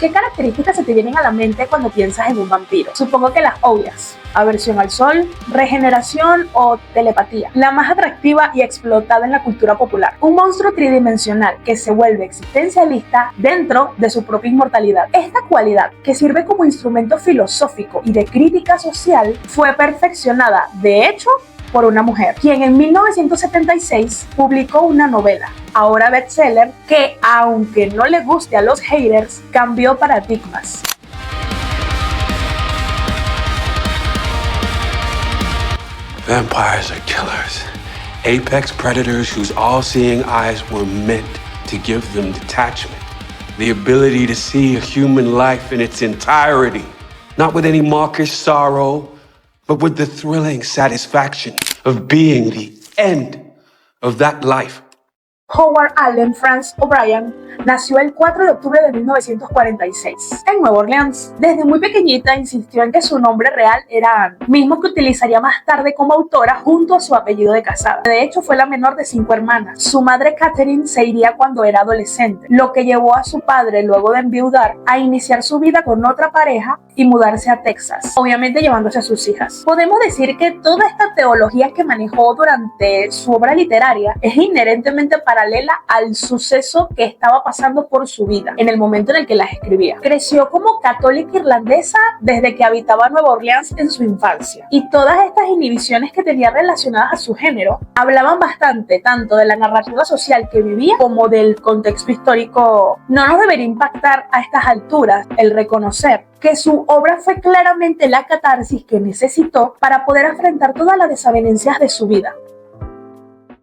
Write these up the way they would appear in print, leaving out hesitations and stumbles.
¿Qué características se te vienen a la mente cuando piensas en un vampiro? Supongo que las obvias: aversión al sol, regeneración o telepatía. La más atractiva y explotada en la cultura popular. Un monstruo tridimensional que se vuelve existencialista dentro de su propia inmortalidad. Esta cualidad, que sirve como instrumento filosófico y de crítica social, fue perfeccionada, de hecho, por una mujer, quien en 1976 publicó una novela, ahora bestseller, que, aunque no le guste a los haters, cambió paradigmas. Vampires are killers. Apex predators whose all-seeing eyes were meant to give them detachment. The ability to see a human life in its entirety. Not with any mawkish sorrow, but with the thrilling satisfaction of being the end of that life. Howard Allen Franz O'Brien nació el 4 de octubre de 1946 en Nueva Orleans. Desde muy pequeñita insistió en que su nombre real era Anne, mismo que utilizaría más tarde como autora junto a su apellido de casada. De hecho, fue la menor de 5 hermanas. Su madre Catherine se iría cuando era adolescente, lo que llevó a su padre, luego de enviudar, a iniciar su vida con otra pareja y mudarse a Texas, obviamente llevándose a sus hijas. Podemos decir que toda esta teología que manejó durante su obra literaria es inherentemente paralela al suceso que estaba pasando por su vida en el momento en el que las escribía. Creció como católica irlandesa desde que habitaba Nueva Orleans en su infancia, y todas estas inhibiciones que tenía relacionadas a su género hablaban bastante tanto de la narrativa social que vivía como del contexto histórico. No nos debería impactar a estas alturas el reconocer que su obra fue claramente la catarsis que necesitó para poder afrontar todas las desavenencias de su vida.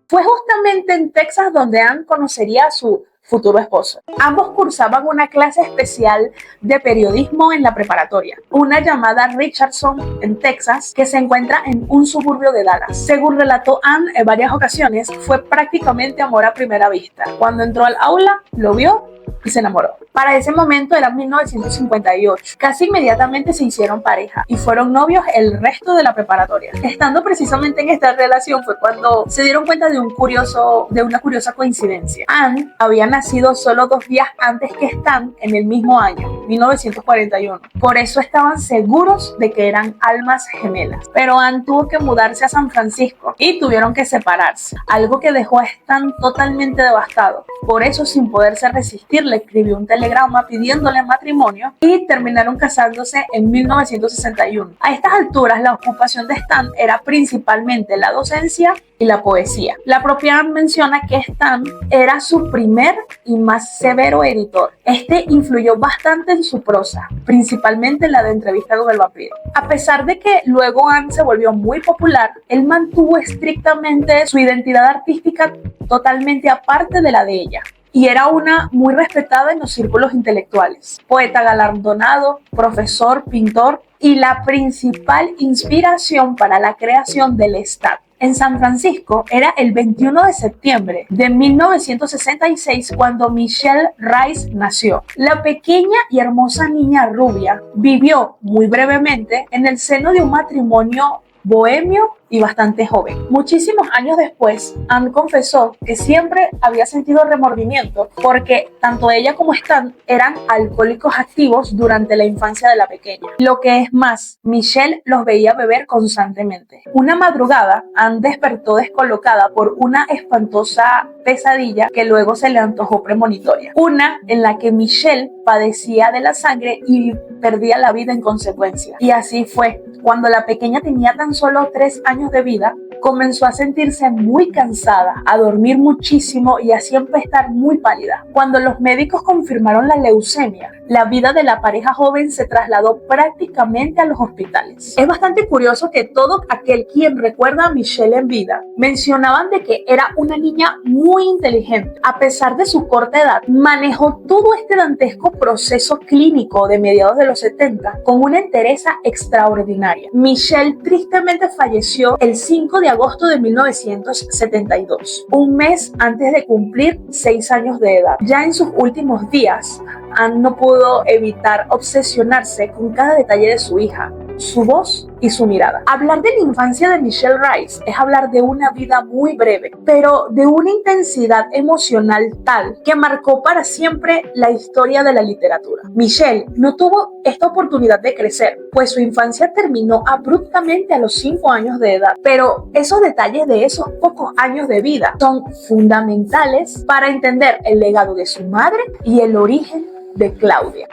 Fue justamente en Texas donde Anne conocería a su futuro esposo. Ambos cursaban una clase especial de periodismo en la preparatoria, una llamada Richardson en Texas, que se encuentra en un suburbio de Dallas. Según relató Anne en varias ocasiones, fue prácticamente amor a primera vista. Cuando entró al aula, lo vio y se enamoró. Para ese momento era 1958. Casi inmediatamente se hicieron pareja y fueron novios el resto de la preparatoria. Estando precisamente en esta relación fue cuando se dieron cuenta de una curiosa coincidencia. Anne había nacido solo 2 días antes que Stan en el mismo año, 1941. Por eso estaban seguros de que eran almas gemelas. Pero Anne tuvo que mudarse a San Francisco y tuvieron que separarse, algo que dejó a Stan totalmente devastado. Por eso, sin poderse resistir, le escribió un telegrama pidiéndole matrimonio y terminaron casándose en 1961. A estas alturas, la ocupación de Stan era principalmente la docencia y la poesía. La propia Anne menciona que Stan era su primer y más severo editor. Este influyó bastante en su prosa, principalmente en la de Entrevista con el vampiro. A pesar de que luego Anne se volvió muy popular, él mantuvo estrictamente su identidad artística totalmente aparte de la de ella, y era una muy respetada en los círculos intelectuales. Poeta galardonado, profesor, pintor y la principal inspiración para la creación del Lestat en San Francisco era el 21 de septiembre de 1966 cuando Michelle Rice nació. La pequeña y hermosa niña rubia vivió muy brevemente en el seno de un matrimonio bohemio y bastante joven. Muchísimos años después, Anne confesó que siempre había sentido remordimiento porque tanto ella como Stan eran alcohólicos activos durante la infancia de la pequeña. Lo que es más, Michelle los veía beber constantemente. Una madrugada, Anne despertó descolocada por una espantosa pesadilla que luego se le antojó premonitoria. Una en la que Michelle padecía de la sangre y perdía la vida en consecuencia. Y así fue. Cuando la pequeña tenía tan solo 3 años de vida, comenzó a sentirse muy cansada, a dormir muchísimo y a siempre estar muy pálida. Cuando los médicos confirmaron la leucemia, la vida de la pareja joven se trasladó prácticamente a los hospitales. Es bastante curioso que todo aquel quien recuerda a Michelle en vida mencionaban de que era una niña muy inteligente. A pesar de su corta edad, manejó todo este dantesco proceso clínico de mediados de los 70 con una entereza extraordinaria. Michelle tristemente falleció el 5 de agosto de 1972, un mes antes de cumplir 6 años de edad. Ya en sus últimos días, Anne no pudo evitar obsesionarse con cada detalle de su hija. su voz y su mirada. Hablar de la infancia de Michelle Rice es hablar de una vida muy breve, pero de una intensidad emocional tal que marcó para siempre la historia de la literatura. Michelle no tuvo esta oportunidad de crecer, pues su infancia terminó abruptamente a los 5 años de edad, pero esos detalles de esos pocos años de vida son fundamentales para entender el legado de su madre y el origen de Claudia.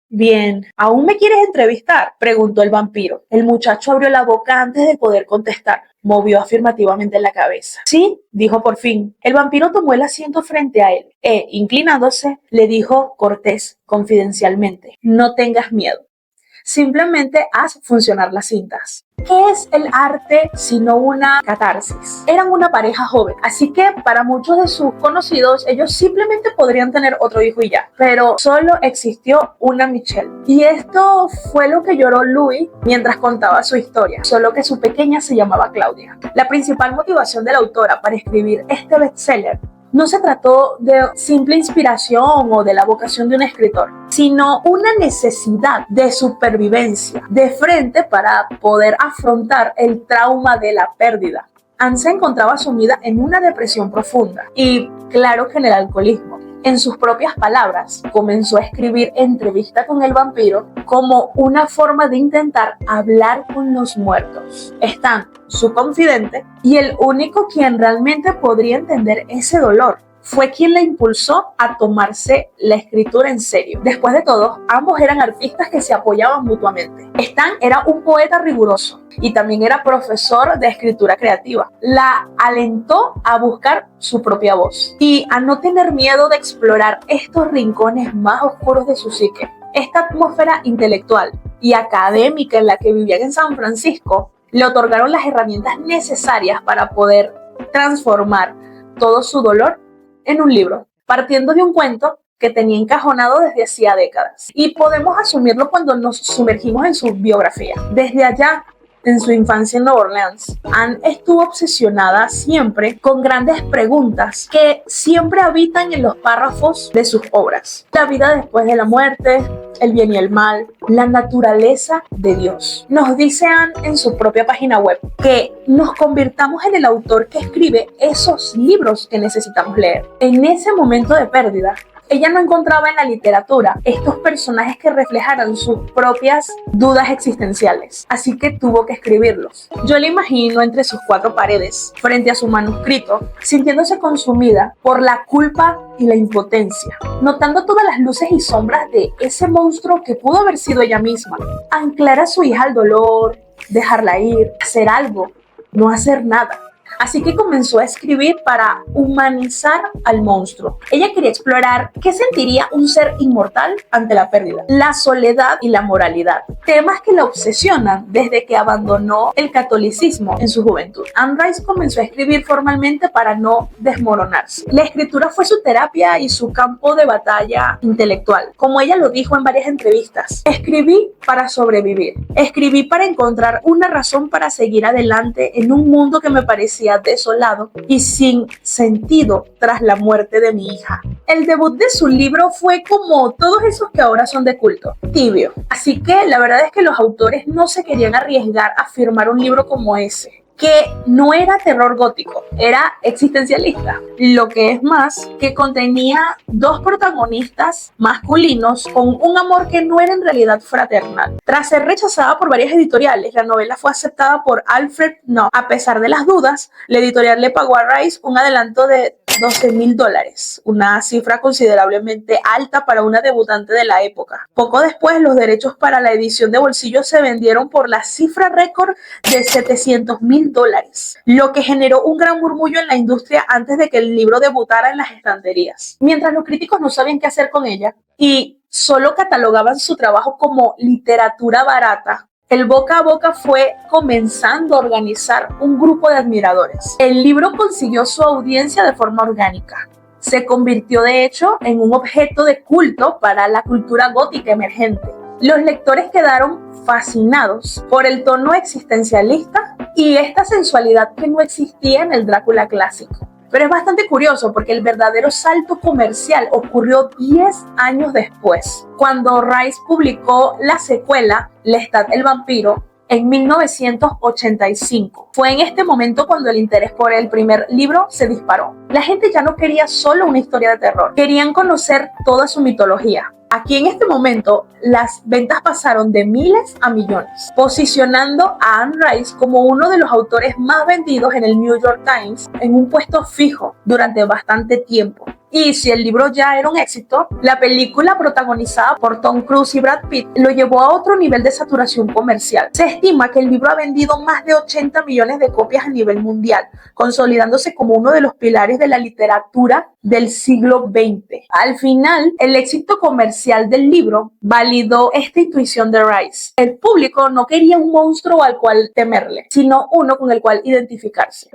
Bien, ¿aún me quieres entrevistar?, preguntó el vampiro. El muchacho abrió la boca antes de poder contestar. Movió afirmativamente la cabeza. Sí, dijo por fin. El vampiro tomó el asiento frente a él e, inclinándose, le dijo cortés, confidencialmente: no tengas miedo. Simplemente haz funcionar las cintas. ¿Qué es el arte sino una catarsis? Eran una pareja joven, así que para muchos de sus conocidos ellos simplemente podrían tener otro hijo y ya, pero solo existió una Michelle. Y esto fue lo que lloró Louis mientras contaba su historia, solo que su pequeña se llamaba Claudia. La principal motivación de la autora para escribir este bestseller no se trató de simple inspiración o de la vocación de un escritor, sino una necesidad de supervivencia de frente para poder afrontar el trauma de la pérdida. Anne se encontraba sumida en una depresión profunda y, claro, que en el alcoholismo. En sus propias palabras, comenzó a escribir Entrevista con el vampiro como una forma de intentar hablar con los muertos. Stan, su confidente y el único quien realmente podría entender ese dolor, fue quien la impulsó a tomarse la escritura en serio. Después de todo, ambos eran artistas que se apoyaban mutuamente. Stan era un poeta riguroso y también era profesor de escritura creativa. La alentó a buscar su propia voz y a no tener miedo de explorar estos rincones más oscuros de su psique. Esta atmósfera intelectual y académica en la que vivían en San Francisco le otorgaron las herramientas necesarias para poder transformar todo su dolor en un libro, partiendo de un cuento que tenía encajonado desde hacía décadas. Y podemos asumirlo cuando nos sumergimos en su biografía. Desde allá, en su infancia en Nueva Orleans, Anne estuvo obsesionada siempre con grandes preguntas que siempre habitan en los párrafos de sus obras. La vida después de la muerte, el bien y el mal, la naturaleza de Dios. Nos dice Anne en su propia página web que nos convirtamos en el autor que escribe esos libros que necesitamos leer. En ese momento de pérdida, ella no encontraba en la literatura estos personajes que reflejaran sus propias dudas existenciales, así que tuvo que escribirlos. Yo la imagino entre sus 4 paredes, frente a su manuscrito, sintiéndose consumida por la culpa y la impotencia, notando todas las luces y sombras de ese monstruo que pudo haber sido ella misma. Anclar a su hija al dolor, dejarla ir, hacer algo, no hacer nada. Así que comenzó a escribir para humanizar al monstruo. Ella quería explorar qué sentiría un ser inmortal ante la pérdida, la soledad y la moralidad, temas que la obsesionan desde que abandonó el catolicismo en su juventud. Anne Rice comenzó a escribir formalmente para no desmoronarse. La escritura fue su terapia y su campo de batalla intelectual. Como ella lo dijo en varias entrevistas, escribí para sobrevivir. Escribí para encontrar una razón para seguir adelante en un mundo que me parecía desolado y sin sentido tras la muerte de mi hija. El debut de su libro fue como todos esos que ahora son de culto, tibio. Así que la verdad es que los autores no se querían arriesgar a firmar un libro como ese, que no era terror gótico, era existencialista. Lo que es más, que contenía 2 protagonistas masculinos con un amor que no era en realidad fraternal. Tras ser rechazada por varias editoriales, la novela fue aceptada por Alfred Knopf. A pesar de las dudas, la editorial le pagó a Rice un adelanto de $12,000, una cifra considerablemente alta para una debutante de la época. Poco después, los derechos para la edición de bolsillo se vendieron por la cifra récord de $700,000, lo que generó un gran murmullo en la industria antes de que el libro debutara en las estanterías. Mientras los críticos no sabían qué hacer con ella y solo catalogaban su trabajo como literatura barata, el boca a boca fue comenzando a organizar un grupo de admiradores. El libro consiguió su audiencia de forma orgánica. Se convirtió, de hecho, en un objeto de culto para la cultura gótica emergente. Los lectores quedaron fascinados por el tono existencialista y esta sensualidad que no existía en el Drácula clásico. Pero es bastante curioso porque el verdadero salto comercial ocurrió 10 años después, cuando Rice publicó la secuela Lestat el vampiro en 1985. Fue en este momento cuando el interés por el primer libro se disparó. La gente ya no quería solo una historia de terror, querían conocer toda su mitología. Aquí en este momento las ventas pasaron de miles a millones, posicionando a Anne Rice como uno de los autores más vendidos en el New York Times en un puesto fijo durante bastante tiempo. Y si el libro ya era un éxito, la película protagonizada por Tom Cruise y Brad Pitt lo llevó a otro nivel de saturación comercial. Se estima que el libro ha vendido más de 80 millones de copias a nivel mundial, consolidándose como uno de los pilares de la literatura del siglo XX. Al final, el éxito comercial del libro validó esta intuición de Rice. El público no quería un monstruo al cual temerle, sino uno con el cual identificarse.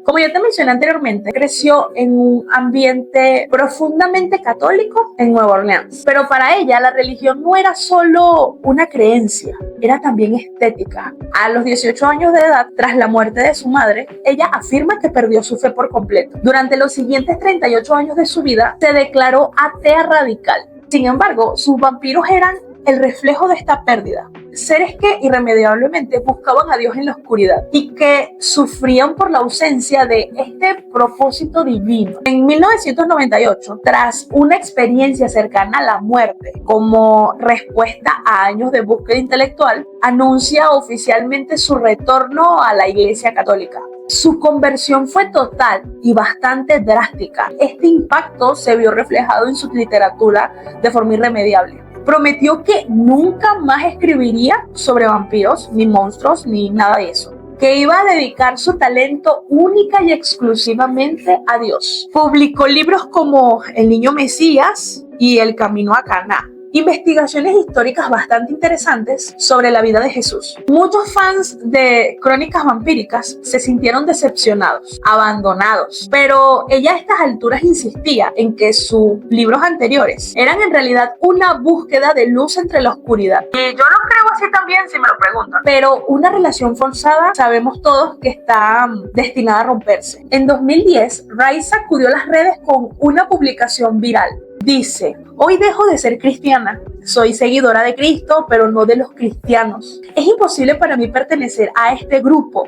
Como ya te mencioné anteriormente, creció en un ambiente profundamente católico en Nueva Orleans. Pero para ella la religión no era solo una creencia, era también estética. A los 18 años de edad, tras la muerte de su madre, ella afirma que perdió su fe por completo. Durante los siguientes 38 años de su vida, se declaró atea radical. Sin embargo, sus vampiros eran el reflejo de esta pérdida. Seres que irremediablemente buscaban a Dios en la oscuridad y que sufrían por la ausencia de este propósito divino. En 1998, tras una experiencia cercana a la muerte, como respuesta a años de búsqueda intelectual, anuncia oficialmente su retorno a la Iglesia Católica. Su conversión fue total y bastante drástica. Este impacto se vio reflejado en su literatura de forma irremediable. Prometió que nunca más escribiría sobre vampiros, ni monstruos, ni nada de eso. Que iba a dedicar su talento única y exclusivamente a Dios. Publicó libros como El Niño Mesías y El Camino a Caná. Investigaciones históricas bastante interesantes sobre la vida de Jesús. Muchos fans de Crónicas Vampíricas se sintieron decepcionados, abandonados, pero ella a estas alturas insistía en que sus libros anteriores eran en realidad una búsqueda de luz entre la oscuridad. Y yo lo creo así también, si me lo preguntan. Pero una relación forzada sabemos todos que está destinada a romperse. En 2010, Rice sacudió las redes con una publicación viral. Dice: hoy dejo de ser cristiana, soy seguidora de Cristo, pero no de los cristianos. Es imposible para mí pertenecer a este grupo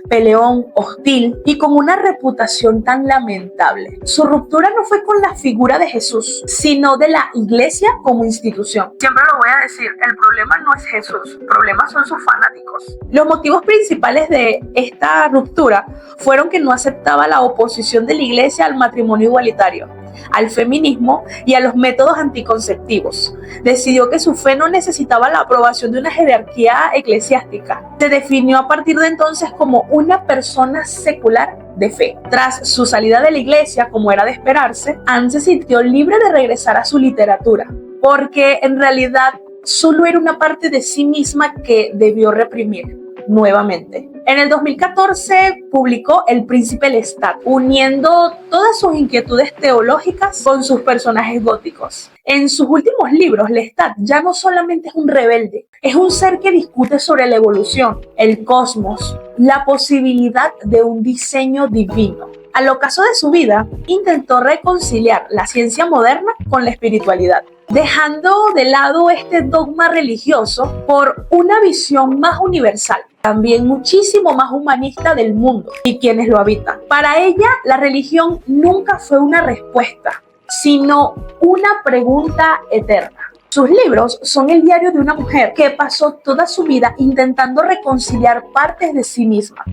peleón, hostil y con una reputación tan lamentable. Su ruptura no fue con la figura de Jesús, sino de la iglesia como institución. Siempre lo voy a decir, el problema no es Jesús, el problema son sus fanáticos. Los motivos principales de esta ruptura fueron que no aceptaba la oposición de la iglesia al matrimonio igualitario, al feminismo y a los métodos anticonceptivos. Decidió que su fe no necesitaba la aprobación de una jerarquía eclesiástica. Se definió a partir de entonces como una persona secular de fe. Tras su salida de la iglesia, como era de esperarse, Anne se sintió libre de regresar a su literatura, porque en realidad solo era una parte de sí misma que debió reprimir nuevamente. En el 2014 publicó El Príncipe Lestat, uniendo todas sus inquietudes teológicas con sus personajes góticos. En sus últimos libros, Lestat ya no solamente es un rebelde, es un ser que discute sobre la evolución, el cosmos, la posibilidad de un diseño divino. Al ocaso de su vida, intentó reconciliar la ciencia moderna con la espiritualidad, dejando de lado este dogma religioso por una visión más universal, también muchísimo más humanista del mundo y quienes lo habitan. Para ella, la religión nunca fue una respuesta, sino una pregunta eterna. Sus libros son el diario de una mujer que pasó toda su vida intentando reconciliar partes de sí misma.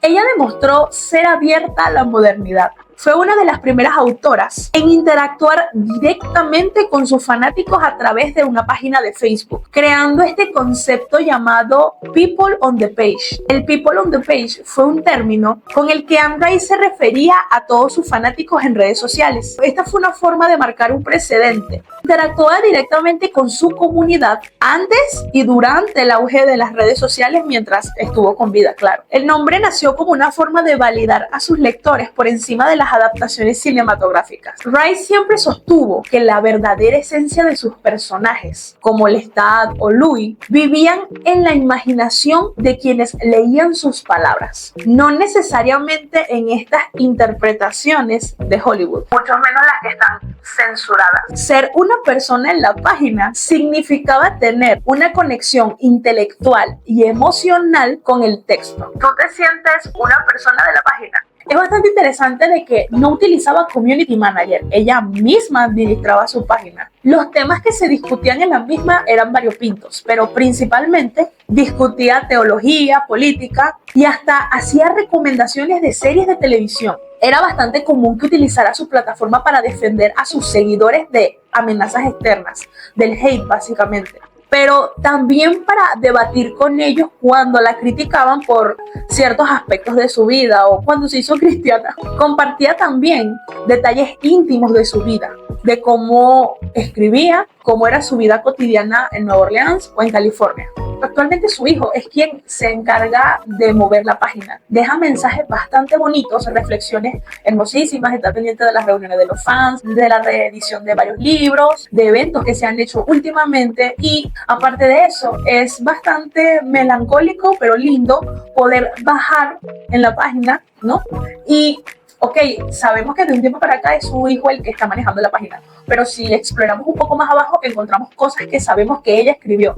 Ella demostró ser abierta a la modernidad. Fue una de las primeras autoras en interactuar directamente con sus fanáticos a través de una página de Facebook, creando este concepto llamado People on the Page. El People on the Page fue un término con el que Anne Rice se refería a todos sus fanáticos en redes sociales. Esta fue una forma de marcar un precedente, Interactúa directamente con su comunidad antes y durante el auge de las redes sociales mientras estuvo con vida, claro. El nombre nació como una forma de validar a sus lectores por encima de las adaptaciones cinematográficas. Rice siempre sostuvo que la verdadera esencia de sus personajes, como Lestat o Louis, vivían en la imaginación de quienes leían sus palabras, no necesariamente en estas interpretaciones de Hollywood, mucho menos las que están censuradas. Ser una persona en la página significaba tener una conexión intelectual y emocional con el texto. ¿Tú te sientes una persona de la página? Es bastante interesante de que no utilizaba community manager, ella misma administraba su página. Los temas que se discutían en la misma eran variopintos, pero principalmente discutía teología, política y hasta hacía recomendaciones de series de televisión. Era bastante común que utilizara su plataforma para defender a sus seguidores de amenazas externas, del hate básicamente, pero también para debatir con ellos cuando la criticaban por ciertos aspectos de su vida o cuando se hizo cristiana. Compartía también detalles íntimos de su vida, de cómo escribía, cómo era su vida cotidiana en Nueva Orleans o en California. Actualmente su hijo es quien se encarga de mover la página. Deja mensajes bastante bonitos, reflexiones hermosísimas, está pendiente de las reuniones de los fans, de la reedición de varios libros, de eventos que se han hecho últimamente y aparte de eso es bastante melancólico pero lindo poder bajar en la página, ¿no? Y ok, sabemos que de un tiempo para acá es su hijo el que está manejando la página, pero si exploramos un poco más abajo encontramos cosas que sabemos que ella escribió.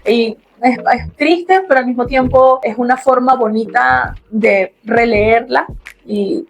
Y es triste, pero al mismo tiempo es una forma bonita de releerla y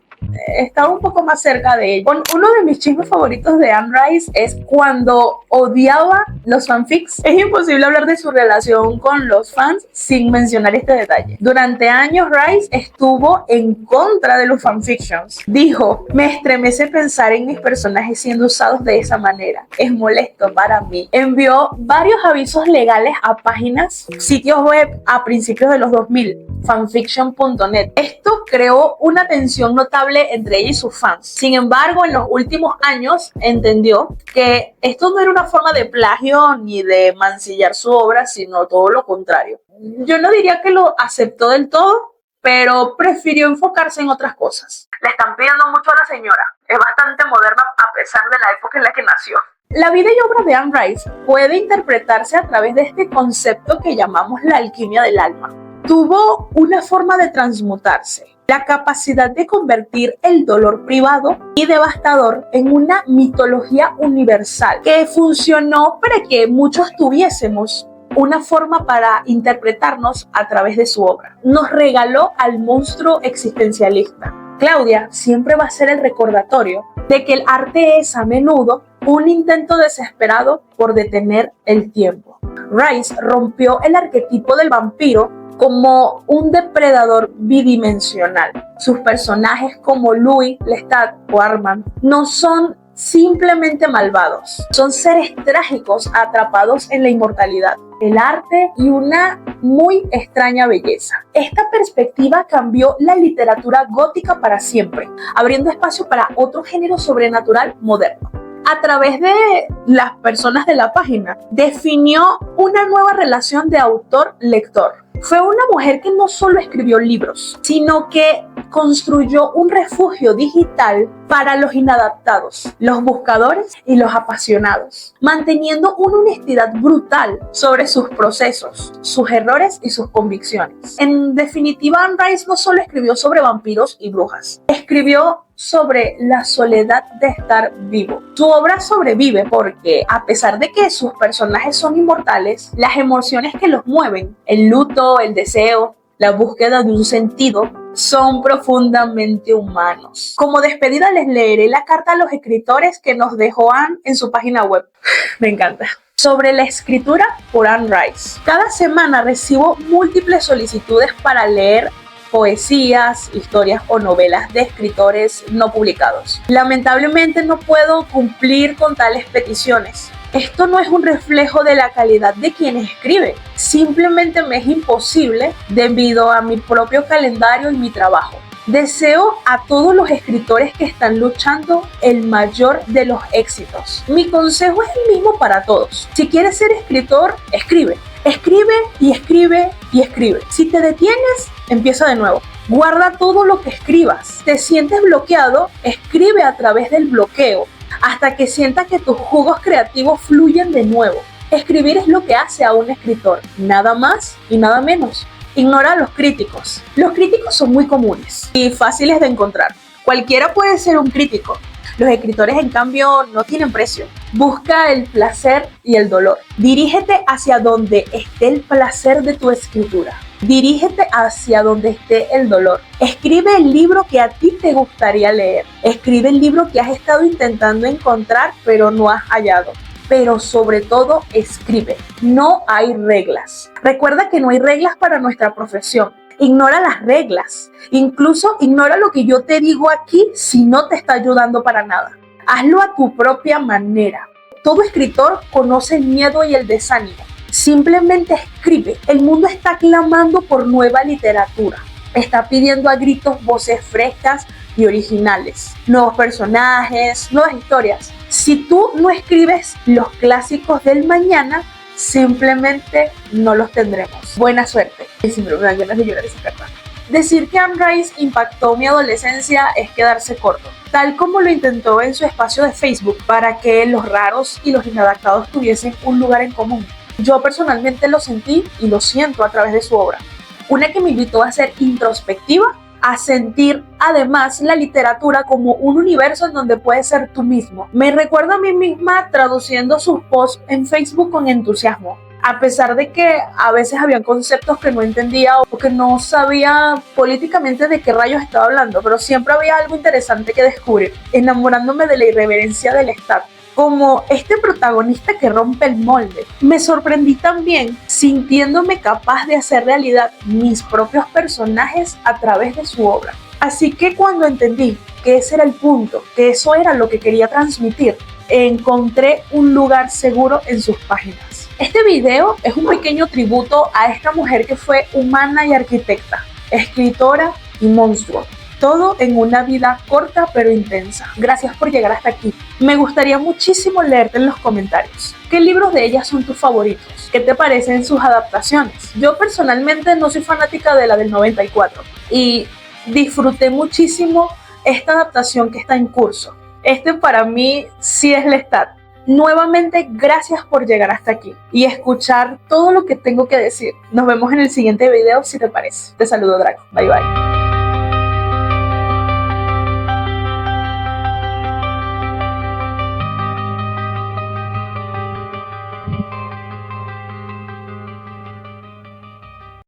estar un poco más cerca de ella. Uno de mis chismes favoritos de Anne Rice es cuando odiaba los fanfics. Es imposible hablar de su relación con los fans sin mencionar este detalle. Durante años Rice estuvo en contra de los fanfictions. Dijo: me estremece pensar en mis personajes siendo usados de esa manera. Es molesto para mí. Envió varios avisos legales a páginas, sitios web a principios de los 2000, fanfiction.net. Esto creó una tensión notable entre ella y sus fans. Sin embargo, en los últimos años entendió que esto no era una forma de plagio ni de mancillar su obra, sino todo lo contrario. Yo no diría que lo aceptó del todo, pero prefirió enfocarse en otras cosas. Le están pidiendo mucho a la señora. Es bastante moderna a pesar de la época en la que nació. La vida y obra de Anne Rice puede interpretarse a través de este concepto que llamamos la alquimia del alma. Tuvo una forma de transmutarse, la capacidad de convertir el dolor privado y devastador en una mitología universal que funcionó para que muchos tuviésemos una forma para interpretarnos a través de su obra. Nos regaló al monstruo existencialista. Claudia siempre va a ser el recordatorio de que el arte es a menudo un intento desesperado por detener el tiempo. Rice rompió el arquetipo del vampiro como un depredador bidimensional. Sus personajes como Louis, Lestat o Armand no son simplemente malvados, son seres trágicos atrapados en la inmortalidad, el arte y una muy extraña belleza. Esta perspectiva cambió la literatura gótica para siempre, abriendo espacio para otro género sobrenatural moderno. A través de las personas de la página, definió una nueva relación de autor-lector. Fue una mujer que no solo escribió libros, sino que construyó un refugio digital para los inadaptados, los buscadores y los apasionados, manteniendo una honestidad brutal sobre sus procesos, sus errores y sus convicciones. En definitiva, Anne Rice no solo escribió sobre vampiros y brujas, escribió sobre la soledad de estar vivo. Su obra sobrevive porque, a pesar de que sus personajes son inmortales, las emociones que los mueven, el luto, el deseo, la búsqueda de un sentido, son profundamente humanos. Como despedida les leeré la carta a los escritores que nos dejó Anne en su página web. Me encanta. Sobre la escritura por Anne Rice. Cada semana recibo múltiples solicitudes para leer poesías, historias o novelas de escritores no publicados. Lamentablemente no puedo cumplir con tales peticiones. Esto no es un reflejo de la calidad de quien escribe, simplemente me es imposible debido a mi propio calendario y mi trabajo. Deseo a todos los escritores que están luchando el mayor de los éxitos. Mi consejo es el mismo para todos. Si quieres ser escritor, escribe. Escribe y escribe y escribe. Si te detienes, empieza de nuevo. Guarda todo lo que escribas. Te sientes bloqueado, escribe a través del bloqueo hasta que sientas que tus jugos creativos fluyen de nuevo. Escribir es lo que hace a un escritor, nada más y nada menos. Ignora a los críticos. Los críticos son muy comunes y fáciles de encontrar. Cualquiera puede ser un crítico. Los escritores, en cambio, no tienen precio. Busca el placer y el dolor. Dirígete hacia donde esté el placer de tu escritura. Dirígete hacia donde esté el dolor. Escribe el libro que a ti te gustaría leer. Escribe el libro que has estado intentando encontrar, pero no has hallado. Pero sobre todo, escribe. No hay reglas. Recuerda que no hay reglas para nuestra profesión. Ignora las reglas. Incluso ignora lo que yo te digo aquí si no te está ayudando para nada. Hazlo a tu propia manera. Todo escritor conoce el miedo y el desánimo. Simplemente escribe. El mundo está clamando por nueva literatura. Está pidiendo a gritos voces frescas y originales. Nuevos personajes, nuevas historias. Si tú no escribes los clásicos del mañana, simplemente no los tendremos. Buena suerte. Y siempre me dan ganas de llorar esa carta. Decir que Anne Rice impactó mi adolescencia es quedarse corto, tal como lo intentó en su espacio de Facebook para que los raros y los inadaptados tuviesen un lugar en común. Yo personalmente lo sentí y lo siento a través de su obra. Una que me invitó a ser introspectiva, a sentir además la literatura como un universo en donde puedes ser tú mismo. Me recuerdo a mí misma traduciendo sus posts en Facebook con entusiasmo, a pesar de que a veces habían conceptos que no entendía o que no sabía políticamente de qué rayos estaba hablando, pero siempre había algo interesante que descubrir, enamorándome de la irreverencia del Estado. Como este protagonista que rompe el molde. Me sorprendí también sintiéndome capaz de hacer realidad mis propios personajes a través de su obra. Así que cuando entendí que ese era el punto, que eso era lo que quería transmitir, encontré un lugar seguro en sus páginas. Este video es un pequeño tributo a esta mujer que fue humana y arquitecta, escritora y monstruo. Todo en una vida corta pero intensa. Gracias por llegar hasta aquí. Me gustaría muchísimo leerte en los comentarios. ¿Qué libros de ella son tus favoritos? ¿Qué te parecen sus adaptaciones? Yo personalmente no soy fanática de la del 94 y disfruté muchísimo esta adaptación que está en curso. Este para mí sí es Lestat. Nuevamente, gracias por llegar hasta aquí y escuchar todo lo que tengo que decir. Nos vemos en el siguiente video si te parece. Te saludo, Draco. Bye bye.